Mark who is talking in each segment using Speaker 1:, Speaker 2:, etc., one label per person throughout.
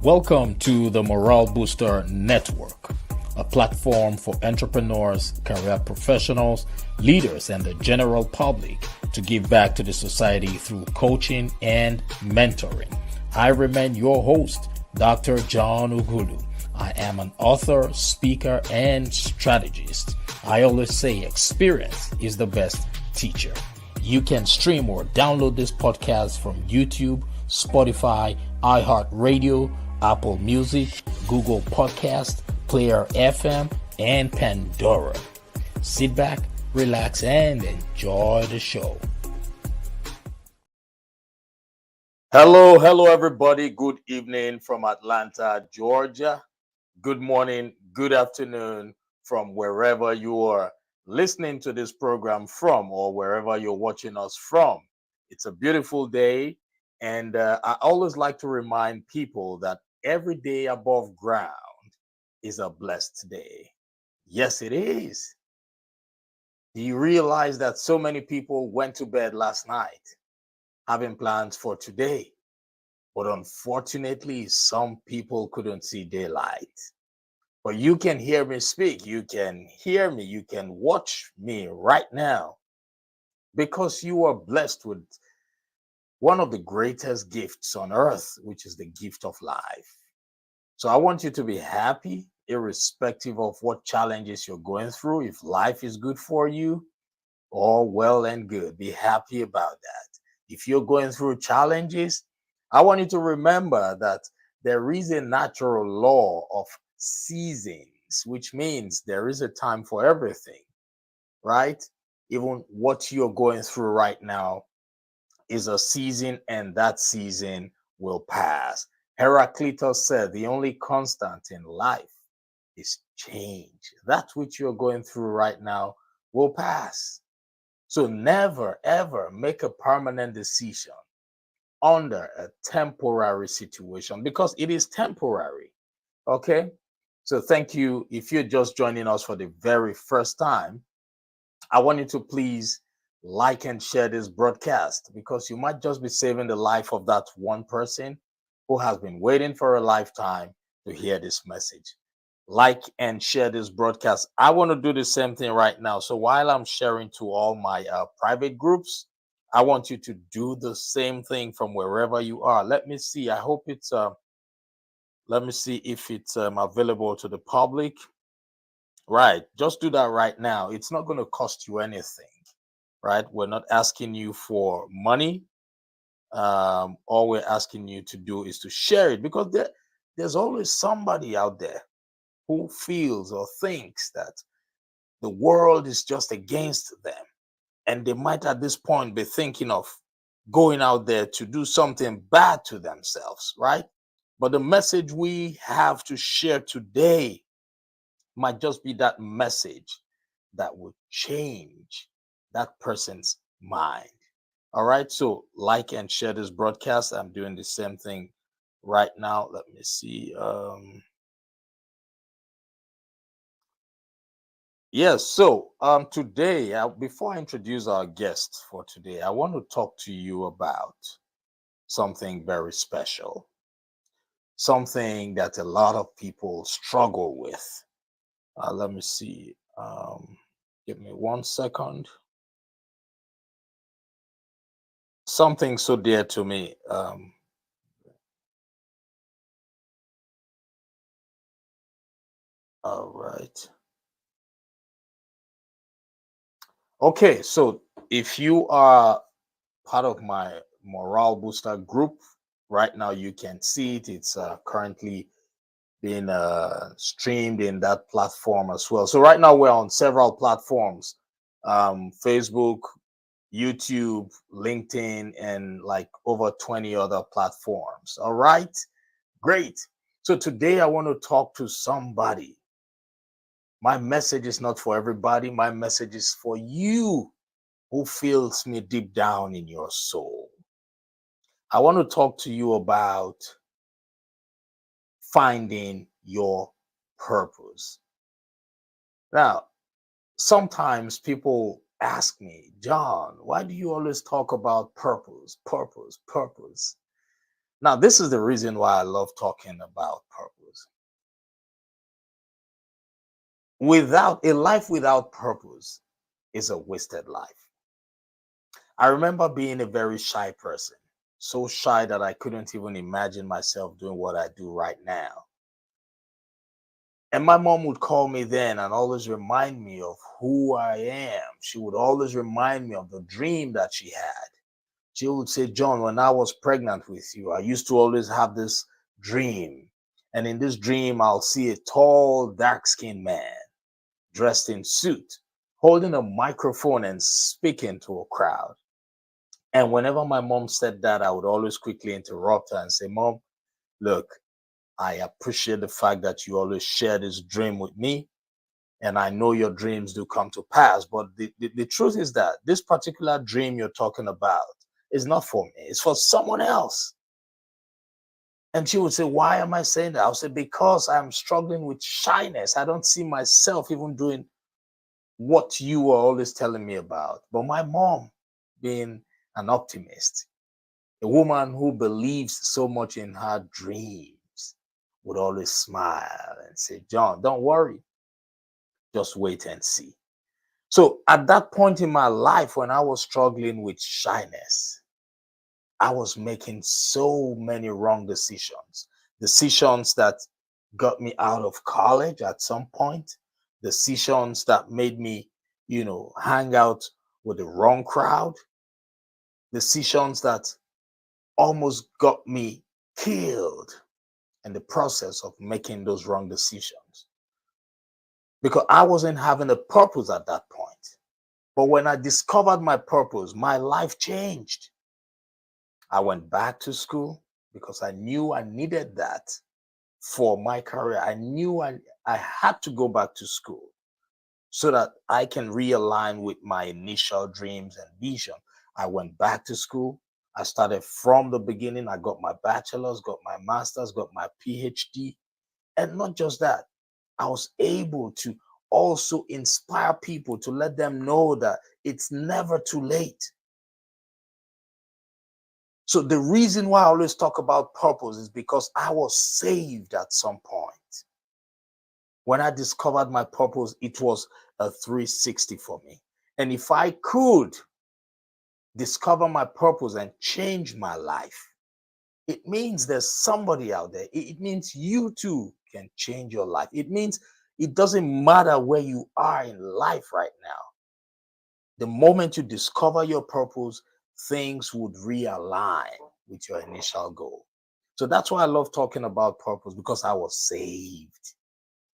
Speaker 1: Welcome to the Morale Booster Network, a platform for entrepreneurs, career professionals, leaders, and the general public to give back to the society through coaching and mentoring. I remain your host, Dr. John Ugulu. I am an author, speaker, and strategist. I always say experience is the best teacher. You can stream or download this podcast from YouTube, Spotify, iHeartRadio, Apple Music, Google Podcast, Player FM, and Pandora. Sit back, relax, and enjoy the show. Hello, everybody. Good evening from Atlanta, Georgia. Good morning, good afternoon from wherever you are listening to this program from or wherever you're watching us from. It's a beautiful day, and I always like to remind people that every day above ground is a blessed day. Yes, it is. Do you realize that so many people went to bed last night having plans for today? But unfortunately, some people couldn't see daylight. But you can hear me speak. You can hear me. You can watch me right now because you are blessed with one of the greatest gifts on earth, which is the gift of life. So I want you to be happy, irrespective of what challenges you're going through. If life is good for you, all well and good. Be happy about that. If you're going through challenges, I want you to remember that there is a natural law of seasons, which means there is a time for everything, right? Even what you're going through right now is a season, and that season will pass. Heraclitus said the only constant in life is change. That which you're going through right now will pass. So never, ever make a permanent decision under a temporary situation because it is temporary. Okay? So thank you. If you're just joining us for the very first time, I want you to please like and share this broadcast because you might just be saving the life of that one person who has been waiting for a lifetime to hear this message. Like and share this broadcast. I want to do the same thing right now. So while I'm sharing to all my private groups, I want you to do the same thing from wherever you are. Let me see. I hope it's let me see if it's available to the public. Right. Just do that right now. It's not going to cost you anything. Right. We're not asking you for money. All we're asking you to do is to share it because there's always somebody out there who feels or thinks that the world is just against them. And they might at this point be thinking of going out there to do something bad to themselves, right? But the message we have to share today might just be that message that will change that person's mind. All right. So like and share this broadcast. I'm doing the same thing right now. Let me see. Yes. So today, before I introduce our guest for today, I want to talk to you about something very special, something that a lot of people struggle with. Let me see. Give me 1 second. Something so dear to me. All right. Okay. So if you are part of my morale booster group right now, you can see it. It's currently being streamed in that platform as well. So right now we're on several platforms: Facebook, YouTube, LinkedIn, and like over 20 other platforms. All right, great. So today I want to talk to somebody. My message is not for everybody. My message is for you who feels me deep down in your soul. I want to talk to you about finding your purpose. Now, sometimes people ask me, John, why do you always talk about purpose, purpose, purpose? Now, this is the reason why I love talking about purpose. Without a life without purpose is a wasted life. I remember being a very shy person, so shy that I couldn't even imagine myself doing what I do right now. And my mom would call me then and always remind me of who I am. She would always remind me of the dream that she had. She would say, John, when I was pregnant with you, I used to always have this dream. And in this dream, I'll see a tall, dark skinned man dressed in suit, holding a microphone and speaking to a crowd. And whenever my mom said that, I would always quickly interrupt her and say, Mom, look, I appreciate the fact that you always share this dream with me. And I know your dreams do come to pass. But the truth is that this particular dream you're talking about is not for me, it's for someone else. And she would say, Why am I saying that? I'll say, Because I'm struggling with shyness. I don't see myself even doing what you were always telling me about. But my mom, being an optimist, a woman who believes so much in her dreams, would always smile and say, John, don't worry, just wait and see. So at that point in my life, when I was struggling with shyness, I was making so many wrong decisions. Decisions that got me out of college at some point, decisions that made me, hang out with the wrong crowd, decisions that almost got me killed in the process of making those wrong decisions because I wasn't having a purpose at that point. But when I discovered my purpose, my life changed. I went back to school because I knew I needed that for my career. I knew I had to go back to school so that I can realign with my initial dreams and vision. I went back to school. I started from the beginning. I got my bachelor's, got my master's, got my PhD. And not just that, I was able to also inspire people to let them know that it's never too late. So the reason why I always talk about purpose is because I was saved at some point. When I discovered my purpose, it was a 360 for me. And if I could discover my purpose and change my life, it means there's somebody out there. It means you too can change your life. It means it doesn't matter where you are in life right now. The moment you discover your purpose, things would realign with your initial goal. So that's why I love talking about purpose because I was saved.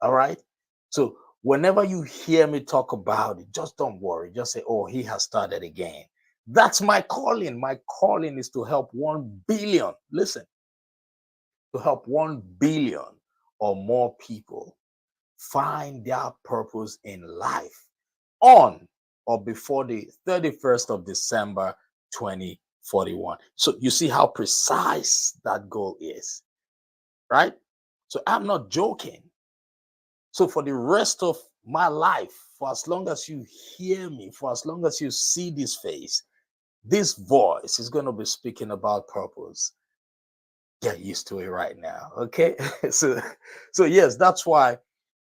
Speaker 1: All right. So whenever you hear me talk about it, just don't worry. Just say, oh, he has started again. That's my calling. My calling is to help 1 billion. Listen, to help 1 billion or more people find their purpose in life on or before the 31st of December 2041. So you see how precise that goal is, right? So I'm not joking. So for the rest of my life, for as long as you hear me, for as long as you see this face, this voice is going to be speaking about purpose. Get used to it right now, okay? So yes, that's why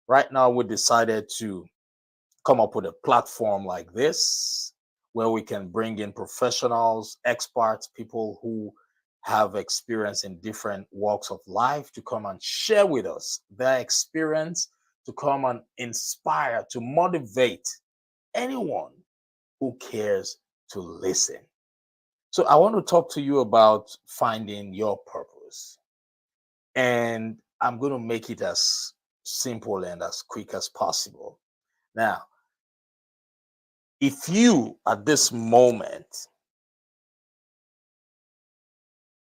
Speaker 1: right now we decided to come up with a platform like this where we can bring in professionals, experts, people who have experience in different walks of life to come and share with us their experience, to come and inspire, to motivate anyone who cares to listen. So I want to talk to you about finding your purpose. And I'm going to make it as simple and as quick as possible. Now, if you at this moment,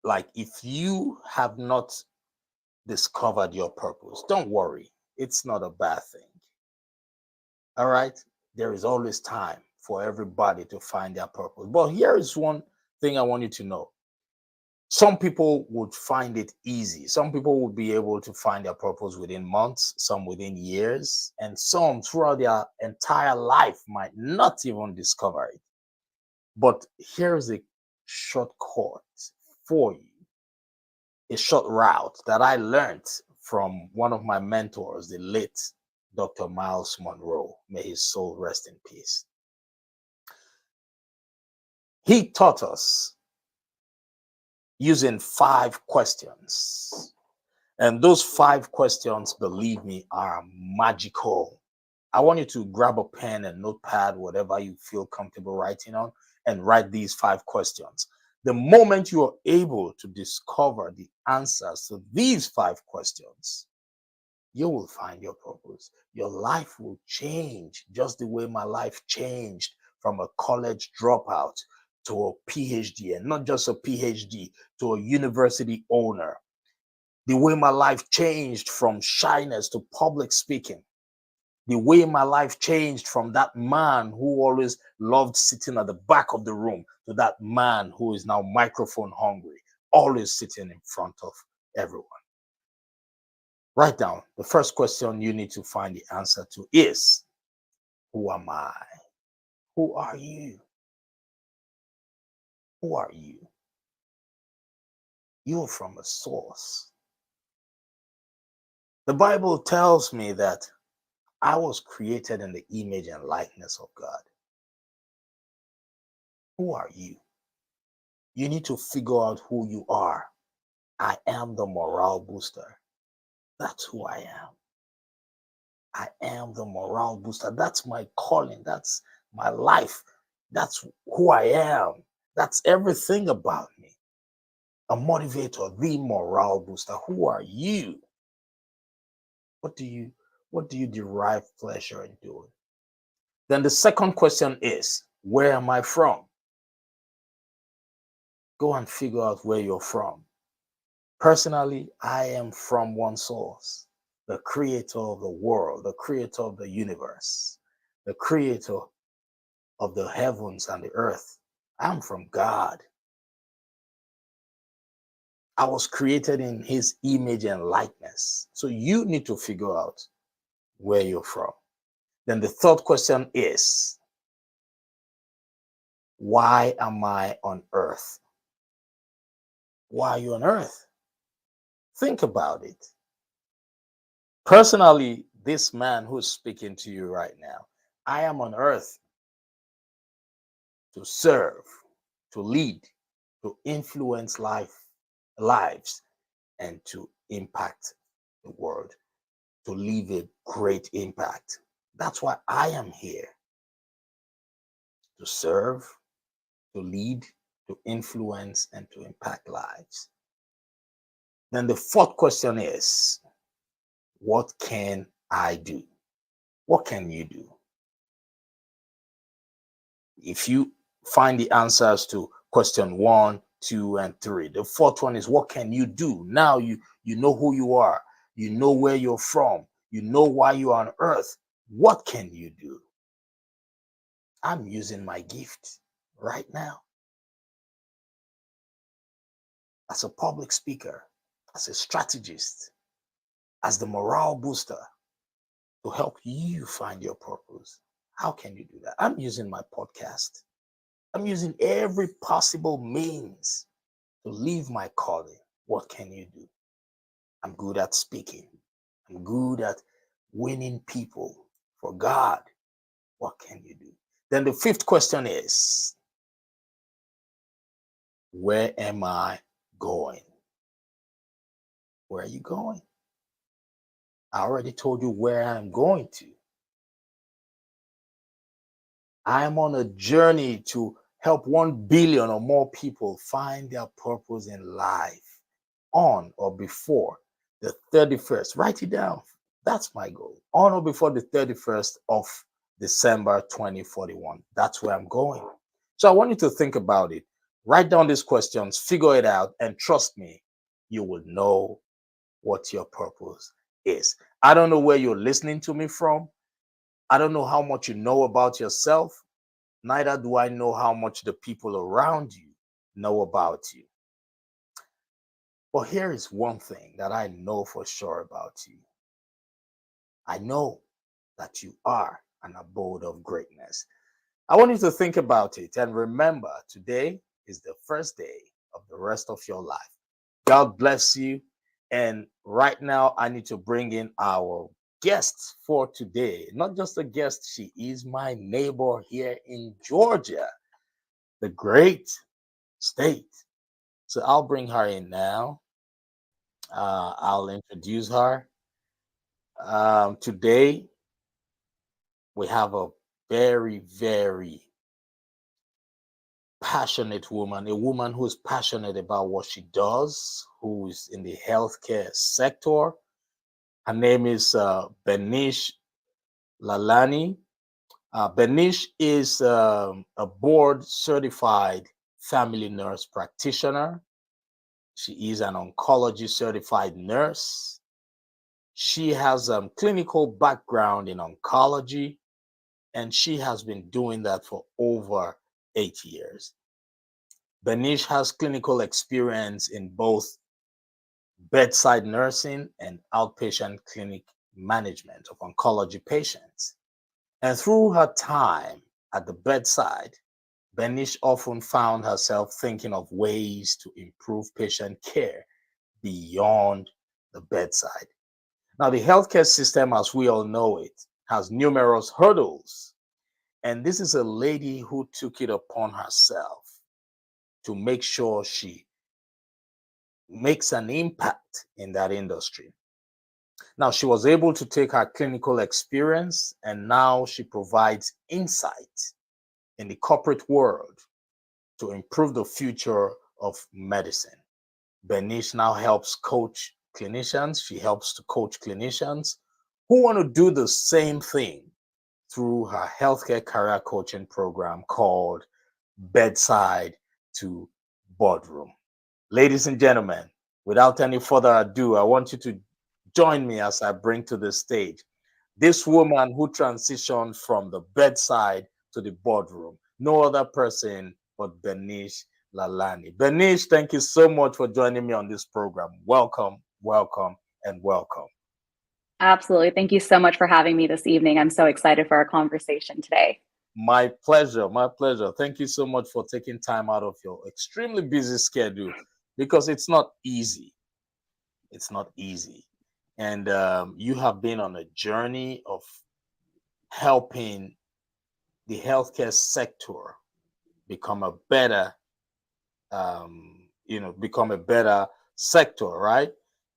Speaker 1: like if you have not discovered your purpose, don't worry. It's not a bad thing. All right. There is always time for everybody to find their purpose. But here is one thing I want you to know. Some people would find it easy. Some people would be able to find their purpose within months, some within years, and some throughout their entire life might not even discover it. But here's a shortcut for you. a short route that I learned from one of my mentors, the late Dr. Miles Monroe. May his soul rest in peace. He taught us using 5 questions. And those 5 questions, believe me, are magical. I want you to grab a pen and notepad, whatever you feel comfortable writing on, and write these 5 questions. The moment you are able to discover the answers to these 5 questions, you will find your purpose. Your life will change just the way my life changed from a college dropout to a PhD, and not just a PhD, to a university owner. The way my life changed from shyness to public speaking. The way my life changed from that man who always loved sitting at the back of the room to that man who is now microphone hungry, always sitting in front of everyone. Write down the first question you need to find the answer to is, who am I? Who are you? Who are you? You're from a source. The Bible tells me that I was created in the image and likeness of God. Who are you? You need to figure out who you are. I am the morale booster. That's who I am. I am the morale booster. That's my calling. That's my life. That's who I am. That's everything about me. A motivator, the morale booster. Who are you? What do you derive pleasure in doing? Then the second question is, where am I from? Go and figure out where you're from. Personally, I am from one source, the creator of the world, the creator of the universe, the creator of the heavens and the earth. I'm from God. I was created in his image and likeness. So you need to figure out where you're from. Then the third question is, why am I on earth? Why are you on earth? Think about it. Personally, this man who's speaking to you right now, I am on earth to serve, to lead, to influence lives, and to impact the world, to leave a great impact. That's why I am here, to serve, to lead, to influence, and to impact lives. Then the fourth question is, what can I do? What can you do? If you find the answers to question 1, 2, and 3, the fourth one is, what can you do? Now you know who you are, you know where you're from, you know why you're on earth. What can you do? I'm using my gift right now as a public speaker, as a strategist, as the morale booster to help you find your purpose. How can you do that? I'm using my podcast. I'm using every possible means to leave my calling. What can you do? I'm good at speaking. I'm good at winning people for God. What can you do? Then the fifth question is, where am I going? Where are you going? I already told you where I'm going to. I'm on a journey to help 1 billion or more people find their purpose in life on or before the 31st. Write it down. That's my goal. On or before the 31st of December 2041. That's where I'm going. So I want you to think about it. Write down these questions, figure it out, and trust me, you will know what your purpose is. I don't know where you're listening to me from. I don't know how much you know about yourself. Neither do I know how much the people around you know about you. But here is one thing that I know for sure about you. I know that you are an abode of greatness. I want you to think about it and remember, today is the first day of the rest of your life. God bless you. And right now, I need to bring in our guest for today. Not just a guest, she is my neighbor here in Georgia, the great state. So I'll bring her in now. I'll introduce her. Today, we have a very, very passionate woman, a woman who's passionate about what she does, who is in the healthcare sector. Her name is Benish Lalani. Benish is a board certified family nurse practitioner. She is an oncology certified nurse. She has a clinical background in oncology, and she has been doing that for over 8 years. Benish has clinical experience in both bedside nursing and outpatient clinic management of oncology patients. And through her time at the bedside, Benish often found herself thinking of ways to improve patient care beyond the bedside. Now, the healthcare system, as we all know it, has numerous hurdles. And this is a lady who took it upon herself to make sure she makes an impact in that industry. Now, she was able to take her clinical experience and now she provides insight in the corporate world to improve the future of medicine. Benish now helps coach clinicians. She helps to coach clinicians who want to do the same thing through her healthcare career coaching program called Bedside to Boardroom. Ladies and gentlemen, without any further ado, I want you to join me as I bring to the stage this woman who transitioned from the bedside to the boardroom. No other person but Benish Lalani. Benish, thank you so much for joining me on this program. Welcome, welcome, and welcome.
Speaker 2: Absolutely. Thank you so much for having me this evening. I'm so excited for our conversation today.
Speaker 1: My pleasure. My pleasure. Thank you so much for taking time out of your extremely busy schedule because it's not easy. It's not easy. And you have been on a journey of helping the healthcare sector become a better, become a better sector, right?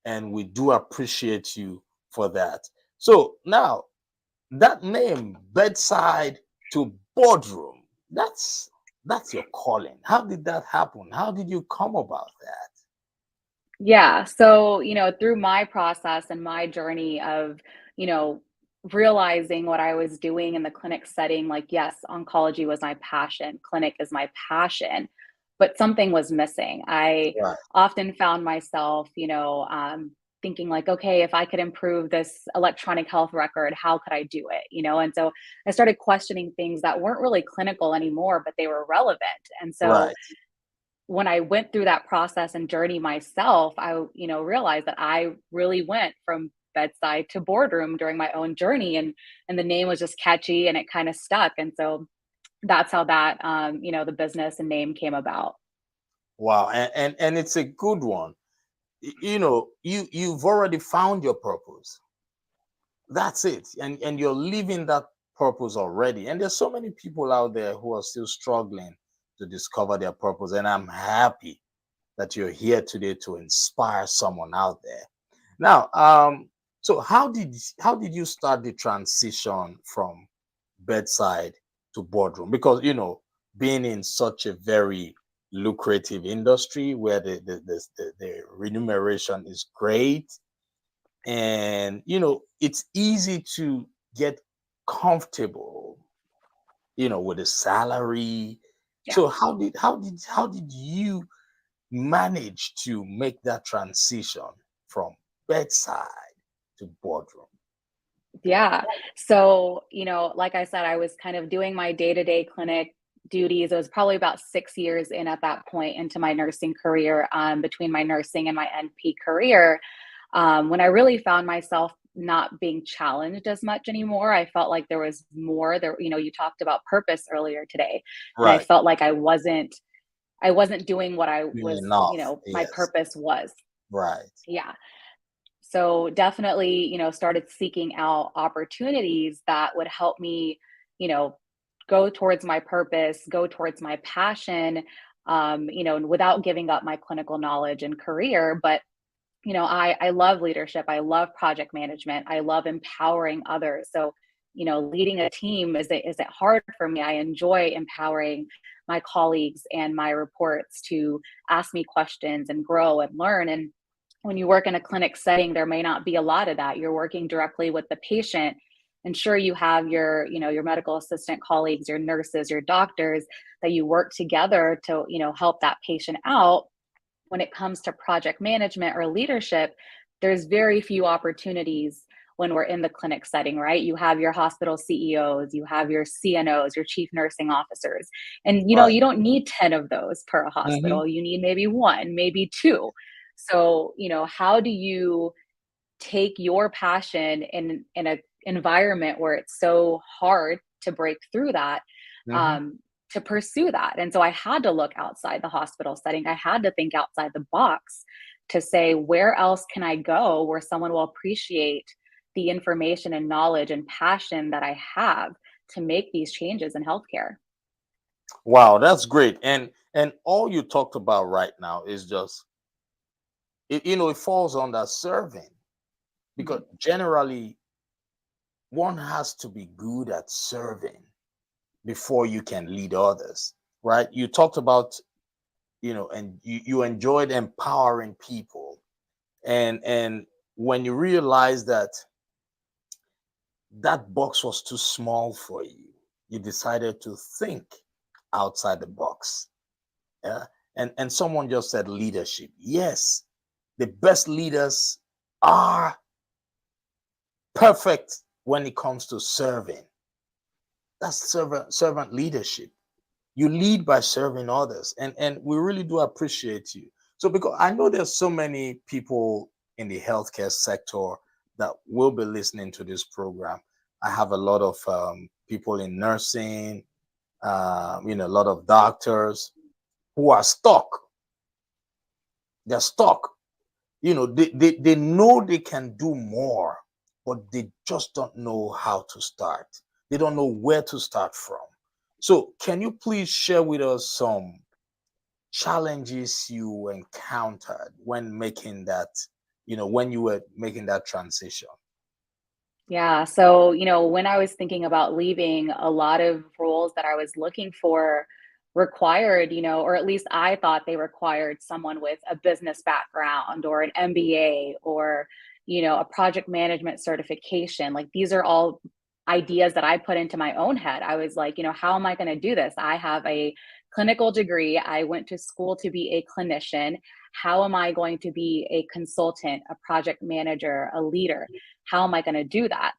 Speaker 1: And we do appreciate you for that. So now that name, bedside to boardroom, that's your calling. How did that happen? How did you come about that?
Speaker 2: Yeah. So, through my process and my journey of, you know, realizing what I was doing in the clinic setting, like, yes, oncology was my passion, clinic is my passion, but something was missing. I
Speaker 1: Right,
Speaker 2: often found myself, thinking like, okay, if I could improve this electronic health record, how could I do it? And so I started questioning things that weren't really clinical anymore, but they were relevant. And so
Speaker 1: right.
Speaker 2: when I went through that process and journey myself, I, realized that I really went from bedside to boardroom during my own journey, and the name was just catchy and it kind of stuck. And so that's how that the business and name came about.
Speaker 1: Wow, and it's a good one. You've already found your purpose. That's it, and you're living that purpose already. And there's so many people out there who are still struggling to discover their purpose. And I'm happy that you're here today to inspire someone out there. Now, so how did you start the transition from bedside to boardroom? Because being in such a very lucrative industry where the remuneration is great, and it's easy to get comfortable with the salary.
Speaker 2: Yeah.
Speaker 1: So how did you manage to make that transition from bedside to boardroom?
Speaker 2: Yeah. So, like I said, I was kind of doing my day-to-day clinic duties. It was probably about 6 years in at that point into my nursing career, between my nursing and my NP career, when I really found myself not being challenged as much anymore. I felt like there was more there. You talked about purpose earlier today, and I
Speaker 1: Right.
Speaker 2: felt like I wasn't I wasn't doing what I was,
Speaker 1: enough.
Speaker 2: my
Speaker 1: Yes.
Speaker 2: purpose was.
Speaker 1: Right.
Speaker 2: Yeah. So definitely, started seeking out opportunities that would help me, you know, go towards my purpose, go towards my passion, without giving up my clinical knowledge and career. But, I love leadership. I love project management. I love empowering others. So, leading a team isn't hard for me. I enjoy empowering my colleagues and my reports to ask me questions and grow and learn. And when you work in a clinic setting, there may not be a lot of that. You're working directly with the patient. And sure, you have your medical assistant colleagues, your nurses, your doctors that you work together to, help that patient out. When it comes to project management or leadership, there's very few opportunities when we're in the clinic setting, right? You have your hospital CEOs, you have your CNOs, your chief nursing officers. And
Speaker 1: Right.
Speaker 2: you don't need 10 of those per
Speaker 1: Hmm.
Speaker 2: hospital. You need maybe one, maybe two. So, how do you take your passion in a environment where it's so hard to break through that,
Speaker 1: Hmm.
Speaker 2: um, to pursue that? And so I had to look outside the hospital setting. I had to think outside the box to say, where else can I go where someone will appreciate the information and knowledge and passion that I have to make these changes in healthcare?
Speaker 1: Wow, that's great. And all you talked about right now is just it falls under serving, because
Speaker 2: Mhm.
Speaker 1: generally one has to be good at serving before you can lead others, right? You talked about, and you enjoyed empowering people, and when you realize that that box was too small for you, you decided to think outside the box. Yeah. And someone just said leadership. Yes, the best leaders are perfect when it comes to serving. That's servant leadership. You lead by serving others, and we really do appreciate you. So, because I know there's so many people in the healthcare sector that will be listening to this program. I have a lot of people in nursing, a lot of doctors who are stuck. They're stuck. They know they can do more, but they just don't know how to start. They don't know where to start from. So can you please share with us some challenges you encountered when making that, when you were making that transition?
Speaker 2: Yeah. So, when I was thinking about leaving, a lot of roles that I was looking for required, or at least I thought they required someone with a business background or an MBA or, a project management certification. Like these are all ideas that I put into my own head. I was like, how am I going to do this? I have a clinical degree. I went to school to be a clinician. How am I going to be a consultant, a project manager, a leader? How am I going to do that?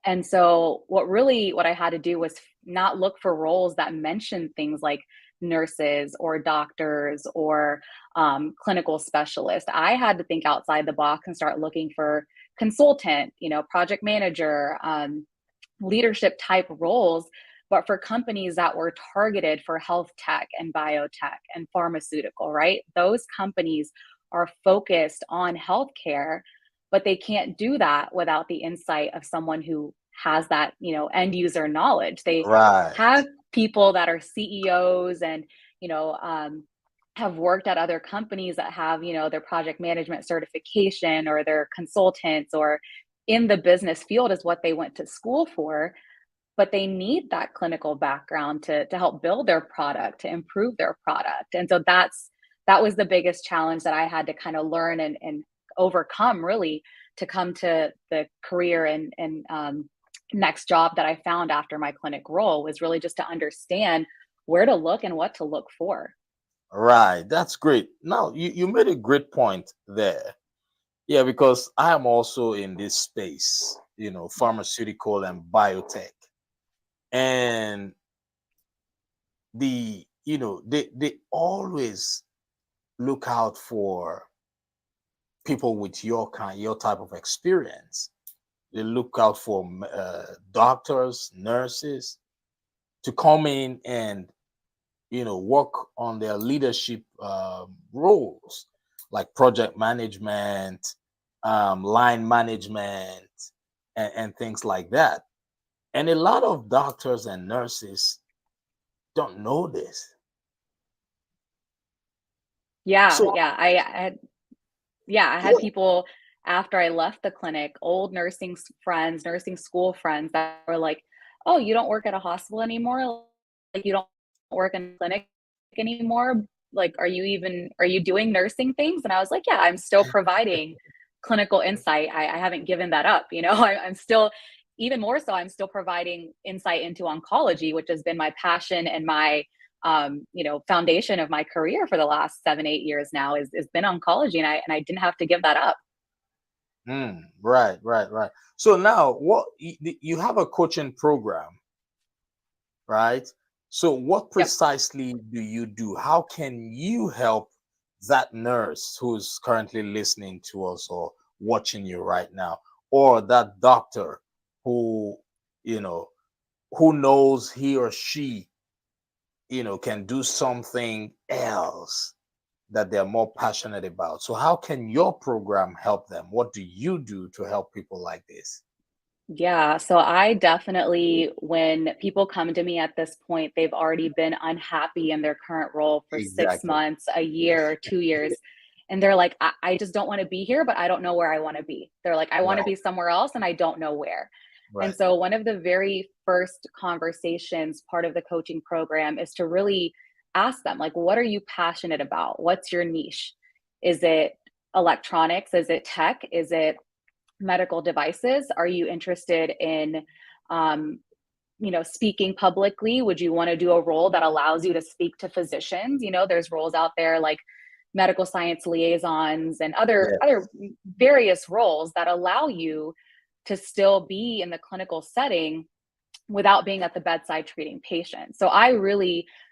Speaker 2: And so what I had to do was not look for roles that mentioned things like nurses or doctors or clinical specialists. I had to think outside the box and start looking for consultant, project manager, leadership type roles, but for companies that were targeted for health tech and biotech and pharmaceutical, right? Those companies are focused on healthcare, but they can't do that without the insight of someone who has that, end user knowledge. They
Speaker 1: Right.
Speaker 2: have people that are CEOs and, you know, um, have worked at other companies that have, their project management certification or their consultants or in the business field is what they went to school for, but they need that clinical background to help build their product, to improve their product. And so that was the biggest challenge that I had to kind of learn and overcome really to come to the career and next job that I found after my clinic role was really just to understand where to look and what to look for.
Speaker 1: Right. That's great. Now, you made a great point there. Yeah, because I am also in this space, pharmaceutical and biotech. And they always look out for people with your type of experience. They look out for doctors, nurses to come in and work on their leadership roles, like project management, line management, and things like that. And a lot of doctors and nurses don't know this.
Speaker 2: Yeah,
Speaker 1: So,
Speaker 2: yeah. I had
Speaker 1: yeah,
Speaker 2: people after I left the clinic, old friends, nursing school friends that were like, "Oh, you don't work at a hospital anymore? Like you don't work in a clinic anymore? Like are you doing nursing things?" And I was like, "Yeah, I'm still providing clinical insight. I haven't given that up, you know. I'm still even more so I'm still providing insight into oncology, which has been my passion and my foundation of my career for the last 7, 8 years now is been oncology, and I didn't have to give that up.
Speaker 1: right, right, right. So now, what you have a coaching program, right? So, what
Speaker 2: Yep.
Speaker 1: precisely do you do? How can you help that nurse who's currently listening to us or watching you right now, or that doctor who, you know, who knows he or she, can do something else that they're more passionate about? So, how can your program help them? What do you do to help people like this?
Speaker 2: Yeah, so I definitely, when people come to me at this point, they've already been unhappy in their current role for six
Speaker 1: Exactly.
Speaker 2: months, a year, 2 years. And they're like, I just don't want to be here, but I don't know where I want to be. They're like, I want to
Speaker 1: Right,
Speaker 2: be somewhere else and I don't know where. And
Speaker 1: right,
Speaker 2: so, one of the very first conversations, part of the coaching program, is to really ask them, like, what are you passionate about? What's your niche? Is it electronics? Is it tech? Is it medical devices? Are you interested in, um, speaking publicly? Would you want to do a role that allows you to speak to physicians? There's roles out there like medical science liaisons and other
Speaker 1: yes,
Speaker 2: various roles that allow you to still be in the clinical setting without being at the bedside treating patients. So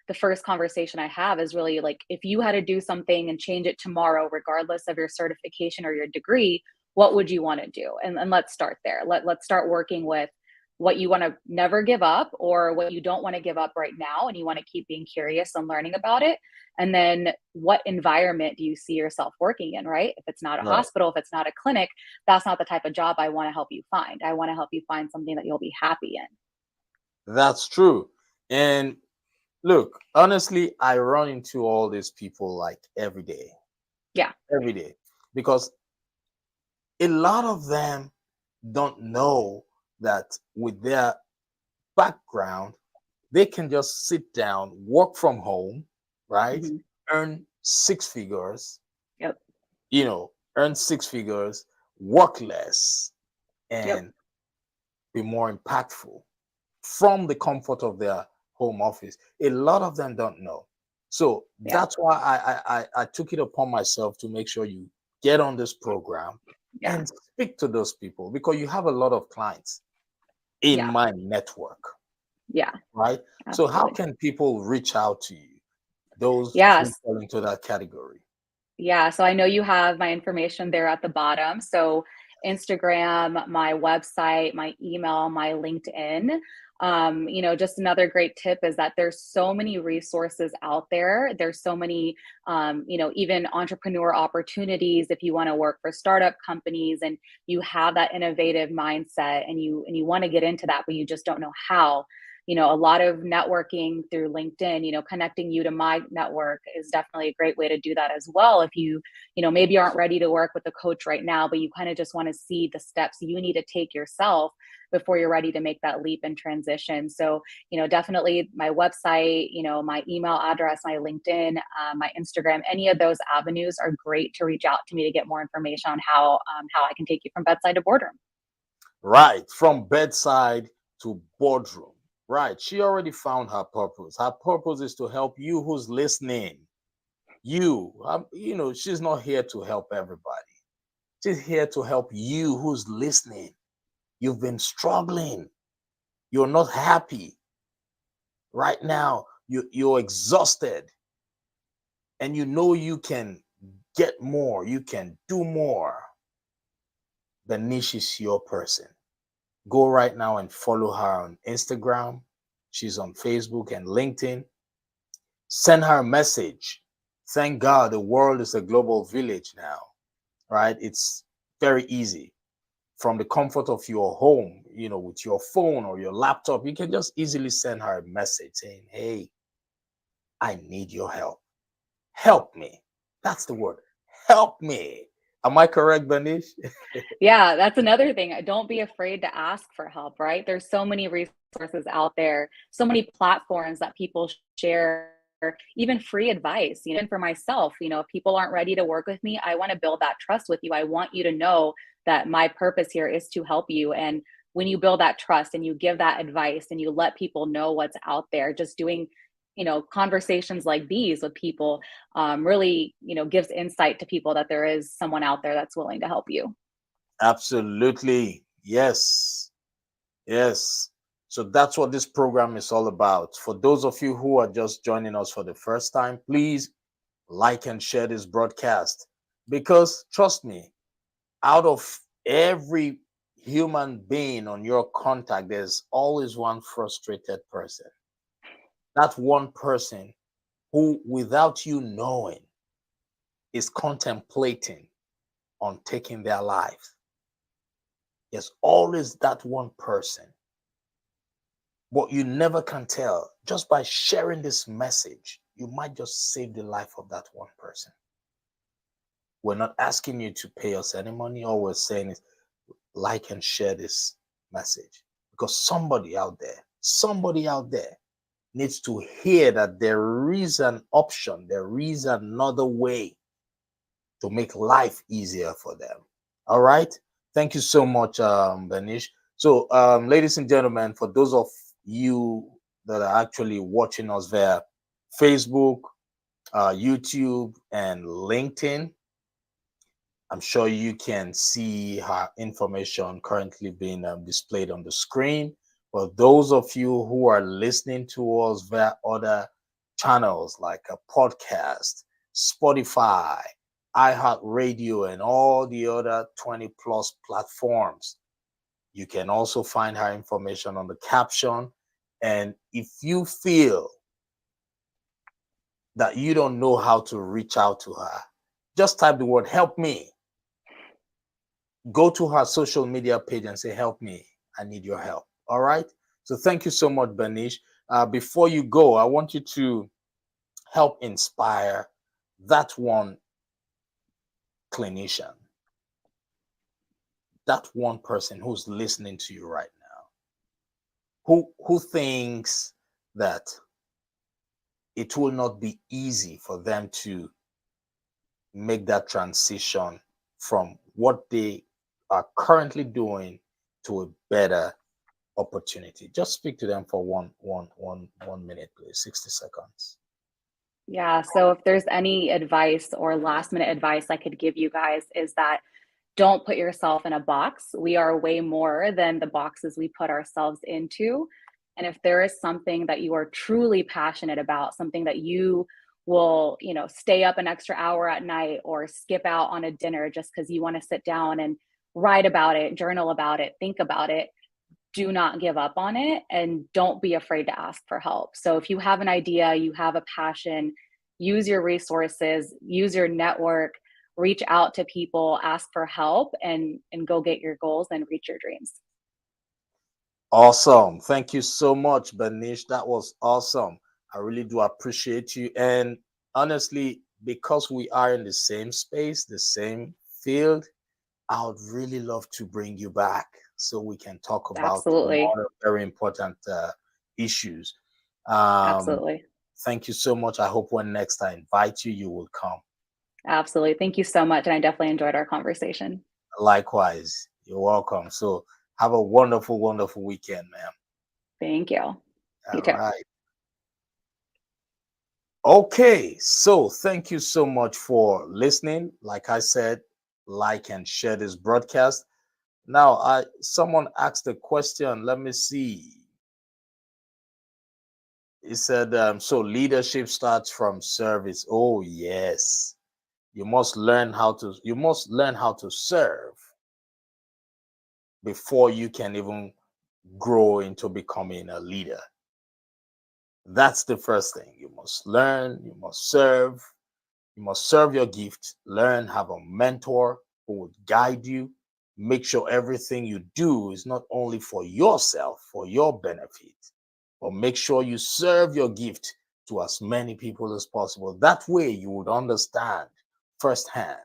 Speaker 2: the first conversation I have is really like, if you had to do something and change it tomorrow, regardless of your certification or your degree, what would you want to do? And let's start there. Let's start working with what you want to never give up or what you don't want to give up right now. And you want to keep being curious and learning about it. And then what environment do you see yourself working in, right? If it's not a
Speaker 1: right.
Speaker 2: hospital, if it's not a clinic, that's not the type of job I want to help you find. I want to help you find something that you'll be happy in.
Speaker 1: That's true. And look, honestly, I run into all these people like
Speaker 2: Yeah.
Speaker 1: every day, because a lot of them don't know that with their background, they can just sit down, work from home, right?
Speaker 2: Mhm.
Speaker 1: Earn six figures,
Speaker 2: Yep.
Speaker 1: earn six figures, work less,
Speaker 2: Yep.
Speaker 1: and be more impactful from the comfort of their home office. A lot of them don't know. So
Speaker 2: Yeah.
Speaker 1: that's why I took it upon myself to make sure you get on this program
Speaker 2: Yeah.
Speaker 1: and speak to those people, because you have a lot of clients in
Speaker 2: Yeah.
Speaker 1: my network,
Speaker 2: Yeah.
Speaker 1: right? So how
Speaker 2: Absolutely.
Speaker 1: can people reach out to you, those who
Speaker 2: Yes.
Speaker 1: fall into that category?
Speaker 2: Yeah. So I know you have my information there at the bottom. So Instagram, my website, my email, my LinkedIn. Just another great tip is that there's so many resources out there. There's so many, even entrepreneur opportunities if you want to work for startup companies and you have that innovative mindset and you want to get into that, but you just don't know how. A lot of networking through LinkedIn, connecting you to my network is definitely a great way to do that as well. If maybe aren't ready to work with a coach right now, but you kind of just want to see the steps you need to take yourself before you're ready to make that leap and transition. So, definitely my website, my email address, my LinkedIn, my Instagram, any of those avenues are great to reach out to me to get more information on how I can take you from bedside to boardroom.
Speaker 1: Right, from bedside to boardroom. Right, she already found her purpose. Her purpose is to help you who's listening. She's not here to help everybody. She's here to help you who's listening. You've been struggling. You're not happy right now. You're exhausted, and you know you can get more. You can do more. Benish is your person. Go right now and follow her on Instagram. She's on Facebook and LinkedIn. Send her a message. Thank God the world is a global village now, right? It's very easy from the comfort of your home, with your phone or your laptop. You can just easily send her a message saying, hey, I need your help. Help me. That's the word. Help me. Am I correct, Benish?
Speaker 2: Yeah, that's another thing. Don't be afraid to ask for help, right? There's so many resources out there, so many platforms that people share, even free advice. And for myself, if people aren't ready to work with me, I want to build that trust with you. I want you to know that my purpose here is to help you. And when you build that trust and you give that advice and you let people know what's out there, just doing conversations like these with people really gives insight to people that there is someone out there that's willing to help you.
Speaker 1: Absolutely. Yes. Yes. So that's what this program is all about. For those of you who are just joining us for the first time, please like and share this broadcast, because trust me, out of every human being on your contact, there's always one frustrated person. That one person who, without you knowing, is contemplating on taking their life. There's always that one person. But you never can tell. Just by sharing this message, you might just save the life of that one person. We're not asking you to pay us any money. All we're saying is like and share this message, because somebody out there needs to hear that there is an option, there is another way to make life easier for them. All right. Thank you so much, Benish. So, ladies and gentlemen, for those of you that are actually watching us via Facebook, YouTube, and LinkedIn, I'm sure you can see her information currently being displayed on the screen. For those of you who are listening to us via other channels like a podcast, Spotify, iHeartRadio, and all the other 20 plus platforms, you can also find her information on the caption. And if you feel that you don't know how to reach out to her, just type the word help me. Go to her social media page and say, help me, I need your help. All right. So thank you so much, Benish. Before you go, I want you to help inspire that one clinician, that one person who's listening to you right now, who thinks that it will not be easy for them to make that transition from what they are currently doing to a better opportunity. Just speak to them for one minute, please. 60 seconds.
Speaker 2: Yeah. So if there's any advice or last minute advice I could give you guys is that don't put yourself in a box. We are way more than the boxes we put ourselves into. And if there is something that you are truly passionate about, something that you will, stay up an extra hour at night or skip out on a dinner just because you want to sit down and write about it, journal about it, think about it, do not give up on it and don't be afraid to ask for help. So if you have an idea, you have a passion, use your resources, use your network, reach out to people, ask for help, and go get your goals and reach your dreams.
Speaker 1: Awesome. Thank you so much, Benish. That was awesome. I really do appreciate you. And honestly, because we are in the same space, the same field, I would really love to bring you back so we can talk about
Speaker 2: Absolutely.
Speaker 1: more very important issues. Um,
Speaker 2: Absolutely.
Speaker 1: thank you so much. I hope when next I invite you, you will come.
Speaker 2: Absolutely. Thank you so much. And I definitely enjoyed our conversation.
Speaker 1: Likewise, you're welcome. So have a wonderful, wonderful weekend, ma'am.
Speaker 2: Thank you. You
Speaker 1: All
Speaker 2: too.
Speaker 1: right. Okay, so thank you so much for listening. Like I said, like and share this broadcast. Now, someone asked a question. Let me see. He said, so leadership starts from service. Oh, yes. You must learn how to serve before you can even grow into becoming a leader. That's the first thing. You must learn, you must serve, you must serve your gift, learn, have a mentor who would guide you. Make sure everything you do is not only for yourself, for your benefit, but make sure you serve your gift to as many people as possible. That way you would understand firsthand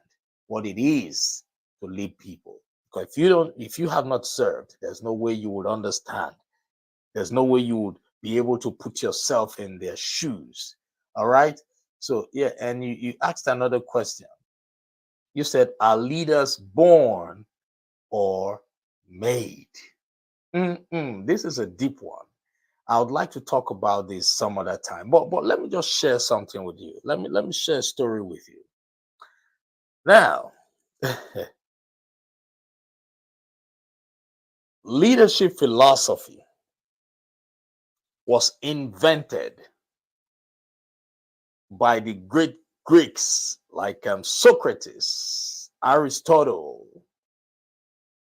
Speaker 1: what it is to lead people. Because if you have not served, there's no way you would understand. There's no way you would be able to put yourself in their shoes. All right. So yeah, and you asked another question. You said, are leaders born or made? This is a deep one. I would like to talk about this some other time, but let me just share something with you. Let me share a story with you. Now, leadership philosophy was invented by the great Greeks like Socrates, Aristotle,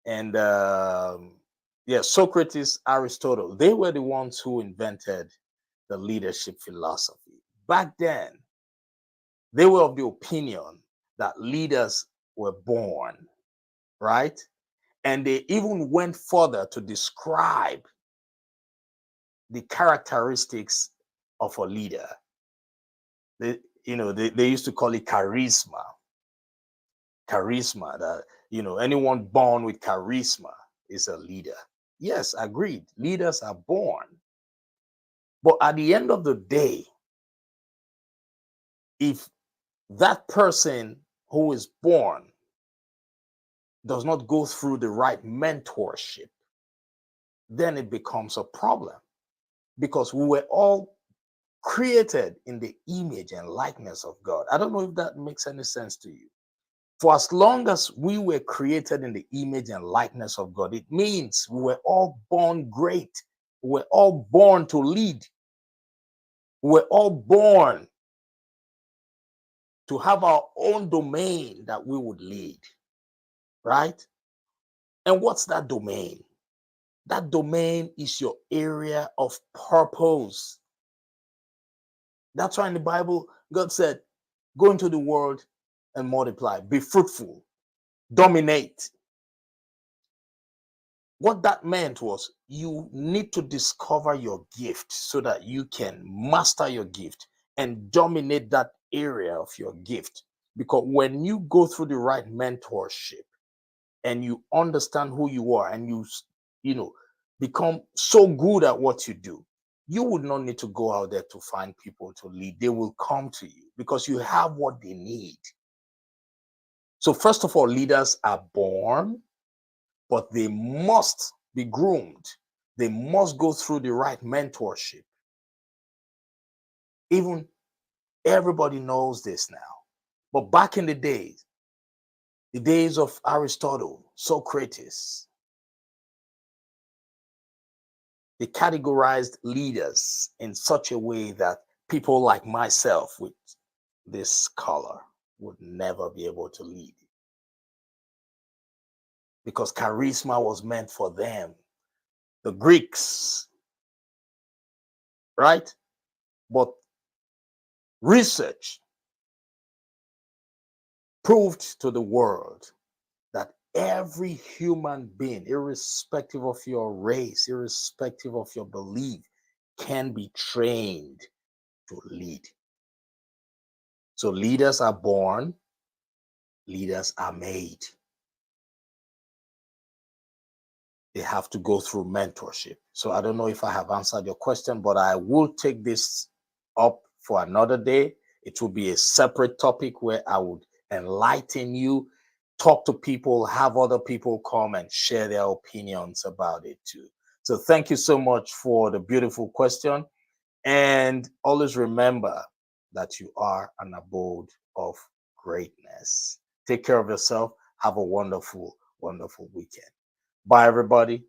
Speaker 1: and Socrates, Aristotle. They were the ones who invented the leadership philosophy. Back then, they were of the opinion that leaders were born, right? And they even went further to describe the characteristics of a leader. They used to call it charisma. Charisma, that, anyone born with charisma is a leader. Yes, agreed. Leaders are born. But at the end of the day, if that person who is born does not go through the right mentorship, then it becomes a problem, because we were all created in the image and likeness of God. I don't know if that makes any sense to you. For as long as we were created in the image and likeness of God, it means we were all born great. We were all born to lead. We were all born to have our own domain that we would lead, right? And what's that domain? That domain is your area of purpose. That's why in the Bible, God said, go into the world and multiply, be fruitful, dominate. What that meant was you need to discover your gift so that you can master your gift and dominate that area of your gift. Because when you go through the right mentorship and you understand who you are and you become so good at what you do, you would not need to go out there to find people to lead. They will come to you because you have what they need. So first of all, leaders are born, but they must be groomed. They must go through the right mentorship. Even everybody knows this now. But back in the days of Aristotle, Socrates, they categorized leaders in such a way that people like myself with this color would never be able to lead, because charisma was meant for them, the Greeks, right? But research proved to the world that every human being, irrespective of your race, irrespective of your belief, can be trained to lead. So leaders are born, leaders are made. They have to go through mentorship. So I don't know if I have answered your question, but I will take this up for another day. It will be a separate topic where I would enlighten you, talk to people, have other people come and share their opinions about it too. So thank you so much for the beautiful question. And always remember that you are an abode of greatness. Take care of yourself. Have a wonderful, wonderful weekend. Bye, everybody.